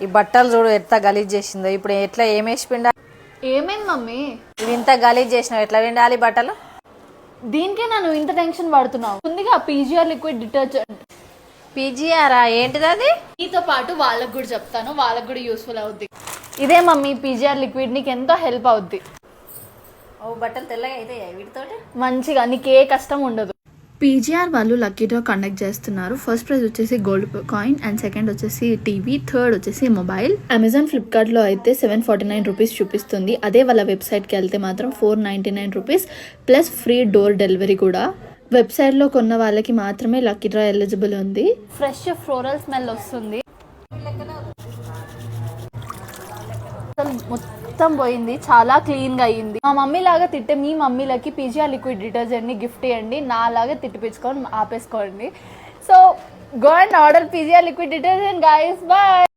ఈ బట్టలు చూడు ఎంత గలీజ్ చేసిందో. ఇప్పుడు ఎట్లా ఏమేసి పిండా? ఏమైంది మమ్మీ? ఇవి ఇంత గలీజ్ చేసినావు, ఎట్లా పిండాలి బట్టలు? దీనికే నన్ను ఇంత టెన్షన్ పడుతున్నావు. ముందుగా పీజీఆర్ లిక్విడ్ డిటర్జెంట్. పీజీఆరా? ఏంటిది అది? నీతో పాటు వాళ్ళకు కూడా చెప్తాను, వాళ్ళకు కూడా యూస్ఫుల్ అవుద్ది. ఇదే మమ్మీ పీజీఆర్ లిక్విడ్, నీకు ఎంతో హెల్ప్ అవుద్ది. ఓ బట్టలు తెల్లగా అయితే వీటితోటి మంచిగా నీకు ఏ కష్టం ఉండదు. పీజీఆర్ వాళ్ళు లక్కీ డ్రా కండక్ట్ చేస్తున్నారు. ఫస్ట్ ప్రైజ్ వచ్చేసి గోల్డ్ కాయిన్ అండ్ సెకండ్ వచ్చేసి టీవీ, థర్డ్ వచ్చేసి మొబైల్. అమెజాన్ ఫ్లిప్కార్ట్లో అయితే 749 రూపీస్ చూపిస్తుంది. అదే వాళ్ళ వెబ్సైట్కి వెళ్తే మాత్రం 499 rupees plus free door delivery కూడా. వెబ్సైట్లో కొన్న వాళ్ళకి మాత్రమే లక్కీ డ్రా ఎలిజిబుల్ ఉంది. ఫ్రెష్ ఫ్లోరల్ స్మెల్ వస్తుంది. మొత్తం పోయింది, చాలా క్లీన్ గా అయ్యింది. మా మమ్మీ లాగా తిట్టే మీ మమ్మీలకి పీజీఆర్ లిక్విడ్ డిటర్జెంట్ ని గిఫ్ట్ ఇవ్వండి. నా లాగా తిట్టిపించుకొని ఆపేసుకోండి. So go and order PGR liquid detergent guys. Bye.